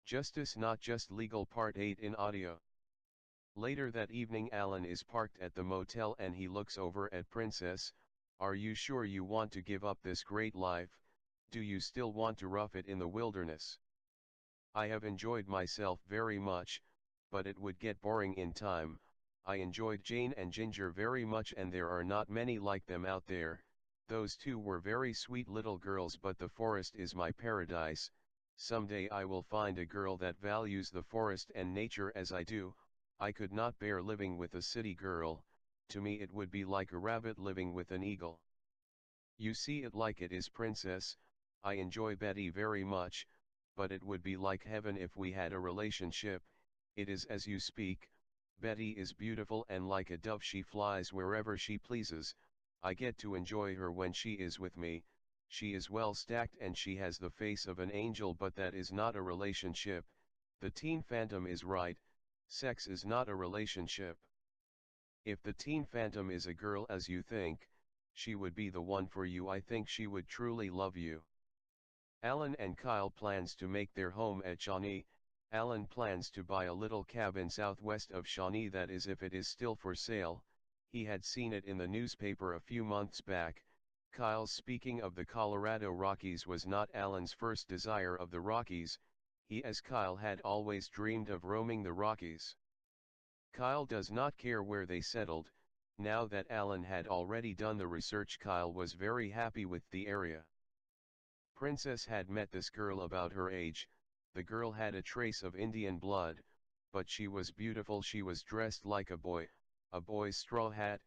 Justice Not Just Legal Part 8 in audio. Later that evening Alan is parked at the motel and he looks over at Princess. Are you sure you want to give up this great life? Do you still want to rough it in the wilderness? I have enjoyed myself very much, but it would get boring in time. I enjoyed Jane and Ginger very much and there are not many like them out there. Those two were very sweet little girls, but the forest is my paradise. Someday I will find a girl that values the forest and nature as I do. I could not bear living with a city girl. To me it would be like a rabbit living with an eagle. You see it like it is, Princess. I enjoy Betty very much, but it would be like heaven if we had a relationship. It is as you speak. Betty is beautiful and like a dove she flies wherever she pleases. I get to enjoy her when she is with me. She is well stacked and she has the face of an angel, but that is not a relationship. The teen phantom is right. Sex is not a relationship. If the teen phantom is a girl as you think, she would be the one for you. I think she would truly love you. Alan and Kyle plans to make their home at Shawnee. Alan plans to buy a little cabin southwest of Shawnee, that is if it is still for sale. He had seen it in the newspaper a few months back. Kyle's speaking of the Colorado Rockies was not Alan's first desire of the Rockies. He as Kyle had always dreamed of roaming the Rockies. Kyle does not care where they settled. Now that Alan had already done the research, Kyle was very happy with the area. Princess had met this girl about her age. The girl had a trace of Indian blood, but she was beautiful. She was dressed like a boy's straw hat.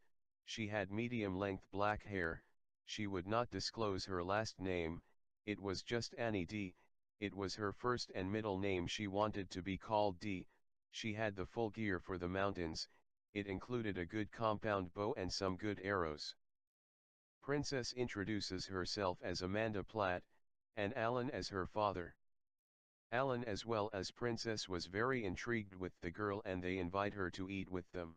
She had medium-length black hair. She would not disclose her last name. It was just Annie D. It was her first and middle name. She wanted to be called D. She had the full gear for the mountains. It included a good compound bow and some good arrows. Princess introduces herself as Amanda Platt, and Alan as her father. Alan as well as Princess was very intrigued with the girl and they invite her to eat with them.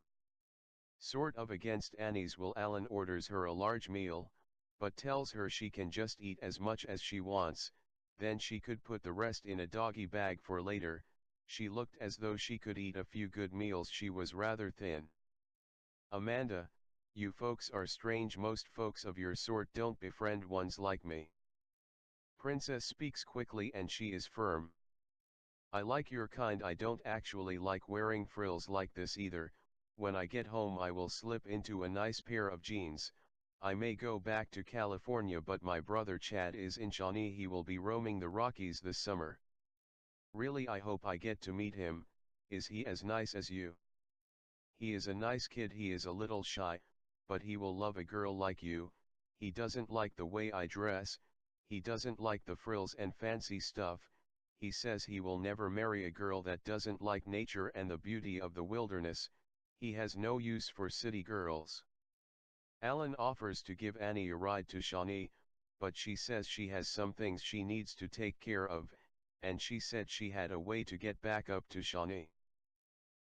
Sort of against Annie's will, Alan orders her a large meal, but tells her she can just eat as much as she wants, then she could put the rest in a doggy bag for later. She looked as though she could eat a few good meals. She was rather thin. Amanda, you folks are strange. Most folks of your sort don't befriend ones like me. Princess speaks quickly and she is firm. I like your kind. I don't actually like wearing frills like this either. When I get home I will slip into a nice pair of jeans. I may go back to California, but my brother Chad is in Shawnee. He will be roaming the Rockies this summer. Really, I hope I get to meet him. Is he as nice as you? He is a nice kid. He is a little shy, but he will love a girl like you. He doesn't like the way I dress. He doesn't like the frills and fancy stuff. He says he will never marry a girl that doesn't like nature and the beauty of the wilderness. He has no use for city girls. Alan offers to give Annie a ride to Shawnee, but she says she has some things she needs to take care of, and she said she had a way to get back up to Shawnee.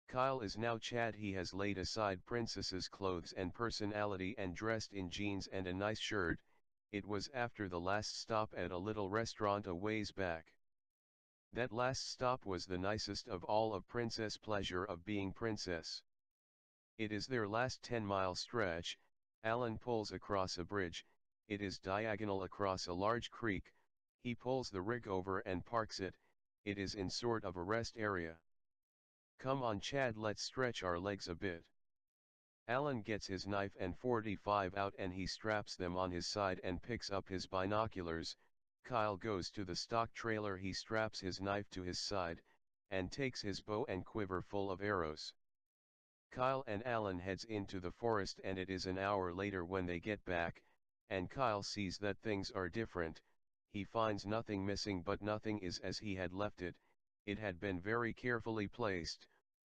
Kyle is now Chad. He has laid aside Princess's clothes and personality and dressed in jeans and a nice shirt. It was after the last stop at a little restaurant a ways back. That last stop was the nicest of all of Princess' pleasure of being princess. It is their last 10-mile stretch. Alan pulls across a bridge. It is diagonal across a large creek. He pulls the rig over and parks it. It is in sort of a rest area. Come on Chad, let's stretch our legs a bit. Alan gets his knife and .45 out and he straps them on his side and picks up his binoculars. Kyle goes to the stock trailer. He straps his knife to his side, and takes his bow and quiver full of arrows. Kyle and Alan heads into the forest and it is an hour later when they get back, and Kyle sees that things are different. He finds nothing missing, but nothing is as he had left it. It had been very carefully placed,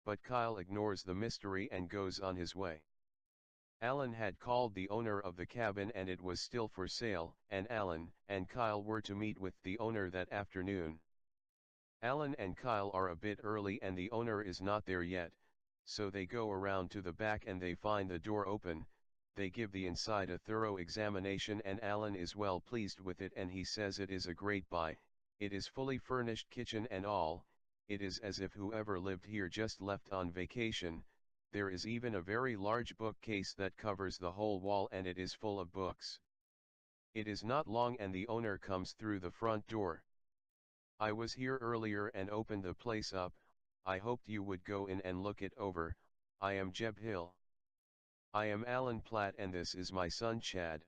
but Kyle ignores the mystery and goes on his way. Alan had called the owner of the cabin and it was still for sale, and Alan and Kyle were to meet with the owner that afternoon. Alan and Kyle are a bit early and the owner is not there yet, so they go around to the back and they find the door open. They give the inside a thorough examination and Alan is well pleased with it and he says it is a great buy. It is fully furnished, kitchen and all. it is as if whoever lived here just left on vacation. There is even a very large bookcase that covers the whole wall and it is full of books. It is not long and the owner comes through the front door. I was here earlier and opened the place up. I hoped you would go in and look it over. I am Jeb Hill. I am Alan Platt and this is my son Chad.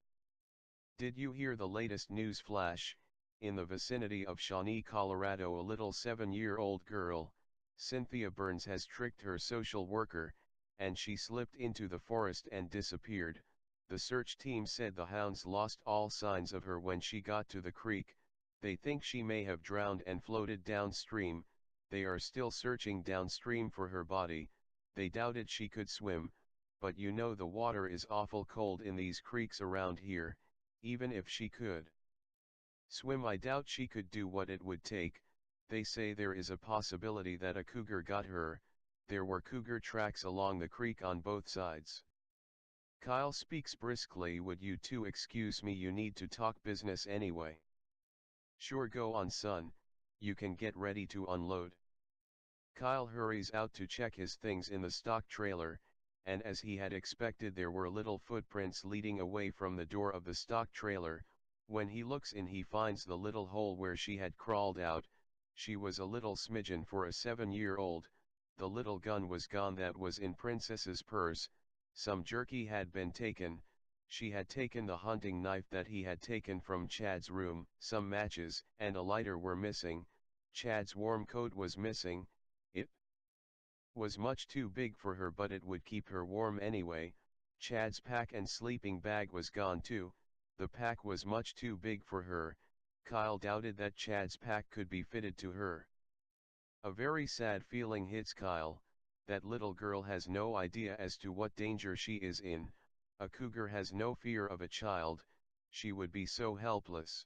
Did you hear the latest news flash? In the vicinity of Shawnee, Colorado, a little 7-year-old girl, Cynthia Burns, has tricked her social worker, and she slipped into the forest and disappeared. The search team said the hounds lost all signs of her when she got to the creek. They think she may have drowned and floated downstream. They are still searching downstream for her body. They doubted she could swim, but you know the water is awful cold in these creeks around here. Even if she could swim, I doubt she could do what it would take. They say there is a possibility that a cougar got her. There were cougar tracks along the creek on both sides. Kyle speaks briskly. Would you two excuse me? You need to talk business anyway. Sure, go on son, you can get ready to unload. Kyle hurries out to check his things in the stock trailer, and as he had expected there were little footprints leading away from the door of the stock trailer. When he looks in he finds the little hole where she had crawled out. She was a little smidgen for a 7-year-old. The little gun was gone that was in Princess's purse. Some jerky had been taken. She had taken the hunting knife that he had taken from Chad's room. Some matches and a lighter were missing. Chad's warm coat was missing. It was much too big for her, but it would keep her warm anyway. Chad's pack and sleeping bag was gone too. The pack was much too big for her. Kyle doubted that Chad's pack could be fitted to her. A very sad feeling hits Kyle. That little girl has no idea as to what danger she is in. A cougar has no fear of a child. She would be so helpless.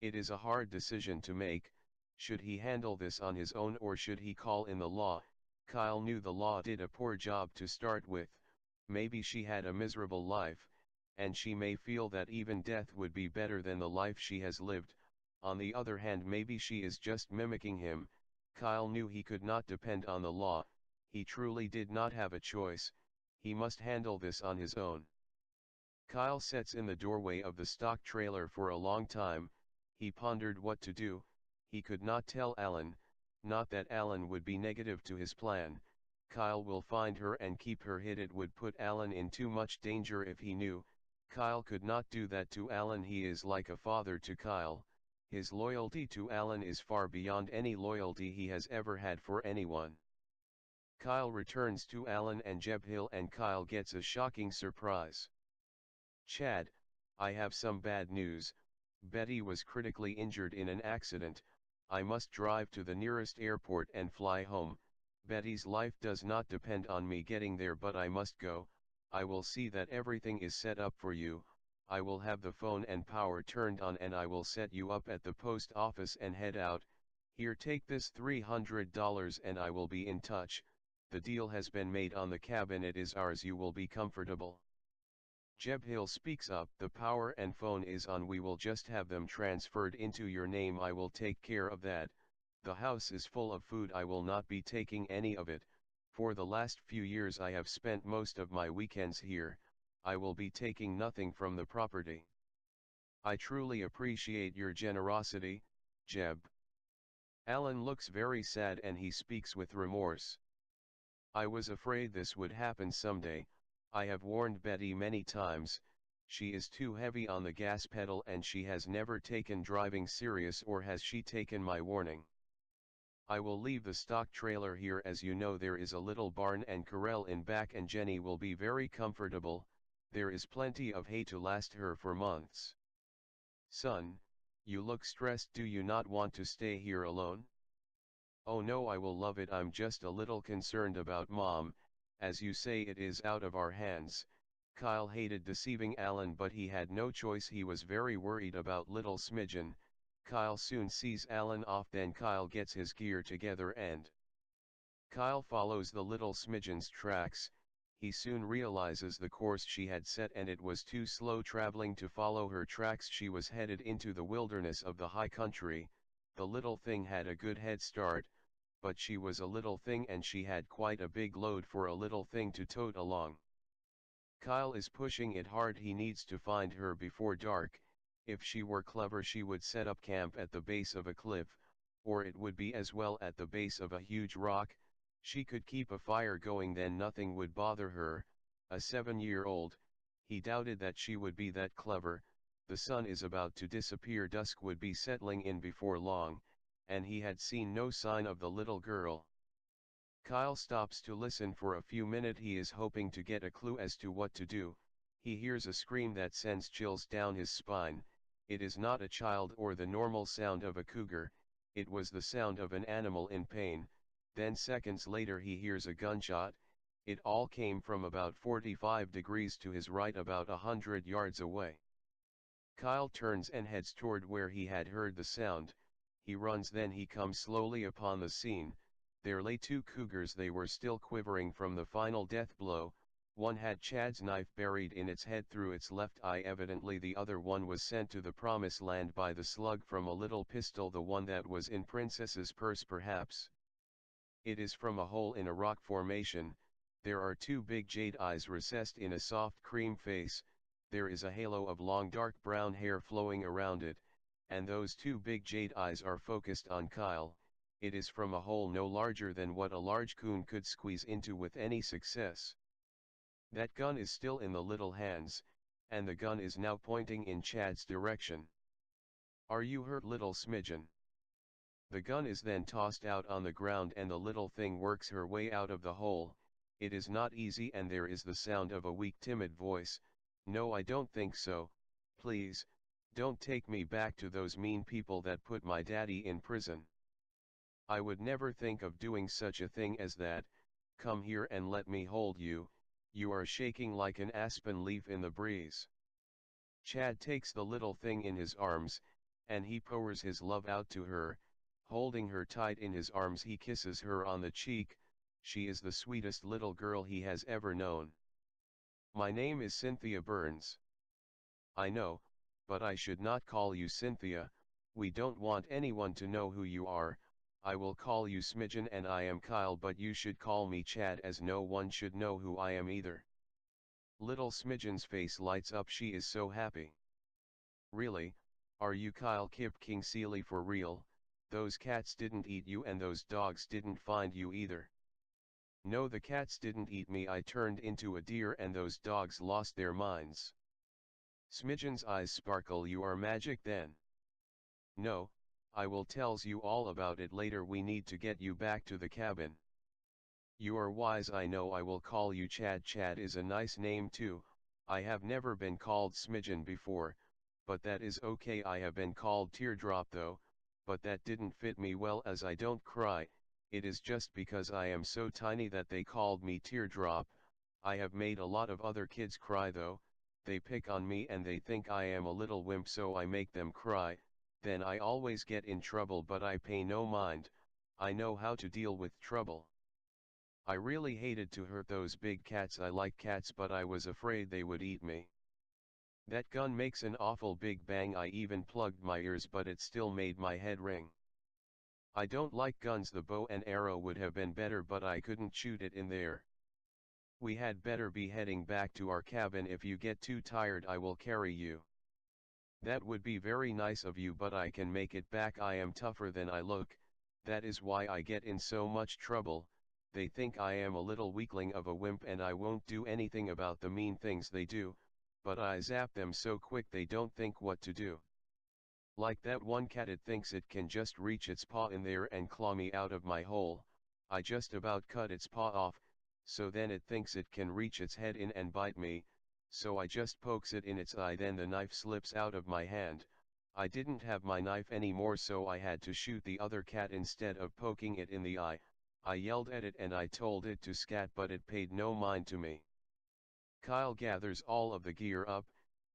It is a hard decision to make. Should he handle this on his own or should he call in the law? Kyle knew the law did a poor job to start with. Maybe she had a miserable life, and she may feel that even death would be better than the life she has lived. On the other hand, maybe she is just mimicking him. Kyle knew he could not depend on the law. He truly did not have a choice. He must handle this on his own. Kyle sits in the doorway of the stock trailer for a long time. He pondered what to do. He could not tell Alan, not that Alan would be negative to his plan. Kyle will find her and keep her hid. It would put Alan in too much danger if he knew. Kyle could not do that to Alan. He is like a father to Kyle. His loyalty to Alan is far beyond any loyalty he has ever had for anyone. Kyle returns to Alan and Jeb Hill and Kyle gets a shocking surprise. Chad, I have some bad news. Betty was critically injured in an accident. I must drive to the nearest airport and fly home. Betty's life does not depend on me getting there, but I must go. I will see that everything is set up for you. I will have the phone and power turned on and I will set you up at the post office and head out. Here, take this $300 and I will be in touch. The deal has been made on the cab and it is ours. You will be comfortable. Jeb Hill speaks up. The power and phone is on. We will just have them transferred into your name. I will take care of that. The house is full of food. I will not be taking any of it. For the last few years I have spent most of my weekends here. I will be taking nothing from the property. I truly appreciate your generosity, Jeb. Alan looks very sad and he speaks with remorse. I was afraid this would happen someday. I have warned Betty many times. She is too heavy on the gas pedal and she has never taken driving serious, or has she taken my warning? I will leave the stock trailer here. As you know, there is a little barn and corral in back and Jenny will be very comfortable. There is plenty of hay to last her for months. Son, you look stressed. Do you not want to stay here alone? Oh no, I will love it. I'm just a little concerned about Mom. As you say, it is out of our hands. Kyle hated deceiving Alan, but he had no choice. He was very worried about little Smidgen. Kyle soon sees Alan off, then Kyle gets his gear together and Kyle follows the little Smidgen's tracks. He soon realizes the course she had set and it was too slow traveling to follow her tracks. She was headed into the wilderness of the high country. The little thing had a good head start, but she was a little thing and she had quite a big load for a little thing to tote along. Kyle is pushing it hard, he needs to find her before dark. If she were clever she would set up camp at the base of a cliff, or it would be as well at the base of a huge rock. She could keep a fire going, then nothing would bother her. A 7-year-old, he doubted that she would be that clever. The sun is about to disappear, dusk would be settling in before long, and he had seen no sign of the little girl. Kyle stops to listen for a few minutes. He is hoping to get a clue as to what to do. He hears a scream that sends chills down his spine. It is not a child or the normal sound of a cougar, it was the sound of an animal in pain. Then seconds later he hears a gunshot. It all came from about 45 degrees to his right, about 100 yards away. Kyle turns and heads toward where he had heard the sound. He runs, then he comes slowly upon the scene. There lay two cougars. They were still quivering from the final death blow. One had Chad's knife buried in its head through its left eye. Evidently the other one was sent to the promised land by the slug from a little pistol, the one that was in Princess's purse perhaps. It is from a hole in a rock formation. There are two big jade eyes recessed in a soft cream face. There is a halo of long dark brown hair flowing around it, and those two big jade eyes are focused on Kyle. It is from a hole no larger than what a large coon could squeeze into with any success. That gun is still in the little hands, and the gun is now pointing in Chad's direction. "Are you hurt, little smidgen?" The gun is then tossed out on the ground and the little thing works her way out of the hole. It is not easy, and there is the sound of a weak, timid voice. "No, I don't think so. Please, don't take me back to those mean people that put my daddy in prison. I would never think of doing such a thing as that. Come here and let me hold you. You are shaking like an aspen leaf in the breeze." Chad takes the little thing in his arms, and he pours his love out to her. Holding her tight in his arms, he kisses her on the cheek. She is the sweetest little girl he has ever known. "My name is Cynthia Burns." "I know, but I should not call you Cynthia. We don't want anyone to know who you are. I will call you Smidgen, and I am Kyle, but you should call me Chad, as no one should know who I am either." Little Smidgen's face lights up. She is so happy. "Really? Are you Kyle Kip Kingseely for real? Those cats didn't eat you, and those dogs didn't find you either?" "No, the cats didn't eat me. I turned into a deer and those dogs lost their minds." Smidgen's eyes sparkle. "You are magic then?" "No, I will tells you all about it later. We need to get you back to the cabin." "You are wise. I know. I will call you Chad. Chad is a nice name too. I have never been called Smidgen before, but that is okay. I have been called Teardrop though, but that didn't fit me well, as I don't cry. It is just because I am so tiny that they called me Teardrop. I have made a lot of other kids cry though. They pick on me and they think I am a little wimp, so I make them cry. Then I always get in trouble, but I pay no mind. I know how to deal with trouble. I really hated to hurt those big cats. I like cats, but I was afraid they would eat me. That gun makes an awful big bang. I even plugged my ears, but it still made my head ring. I don't like guns. The bow and arrow would have been better, but I couldn't shoot it in there. We had better be heading back to our cabin. If you get too tired, I will carry you." "That would be very nice of you, but I can make it back. I am tougher than I look. That is why I get in so much trouble. They think I am a little weakling of a wimp, and I won't do anything about the mean things they do, but I zap them so quick they don't think what to do. Like that one cat, it thinks it can just reach its paw in there and claw me out of my hole. I just about cut its paw off, so then it thinks it can reach its head in and bite me, so I just pokes it in its eye. Then the knife slips out of my hand. I didn't have my knife anymore, so I had to shoot the other cat instead of poking it in the eye. I yelled at it and I told it to scat, but it paid no mind to me." Kyle gathers all of the gear up.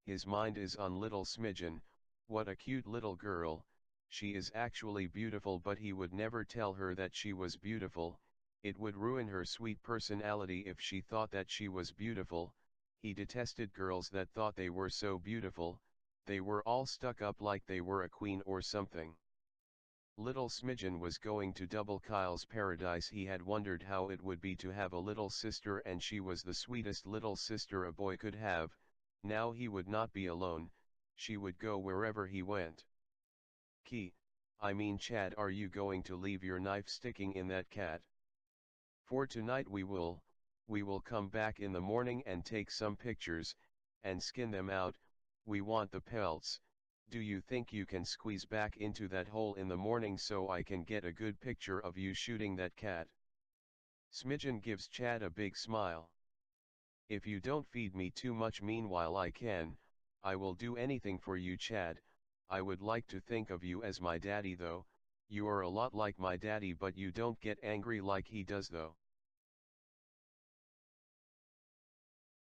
His mind is on little Smidgen. What a cute little girl. She is actually beautiful, but he would never tell her that she was beautiful. It would ruin her sweet personality if she thought that she was beautiful. He detested girls that thought they were so beautiful. They were all stuck up like they were a queen or something. Little Smidgen was going to double Kyle's paradise. He had wondered how it would be to have a little sister, and she was the sweetest little sister a boy could have. Now he would not be alone, she would go wherever he went. I mean Chad, are you going to leave your knife sticking in that cat? For tonight we will come back in the morning and take some pictures, and skin them out. We want the pelts. Do you think you can squeeze back into that hole in the morning so I can get a good picture of you shooting that cat? Smidgen gives Chad a big smile. If you don't feed me too much meanwhile I will do anything for you, Chad. I would like to think of you as my daddy though. You are a lot like my daddy, but you don't get angry like he does though.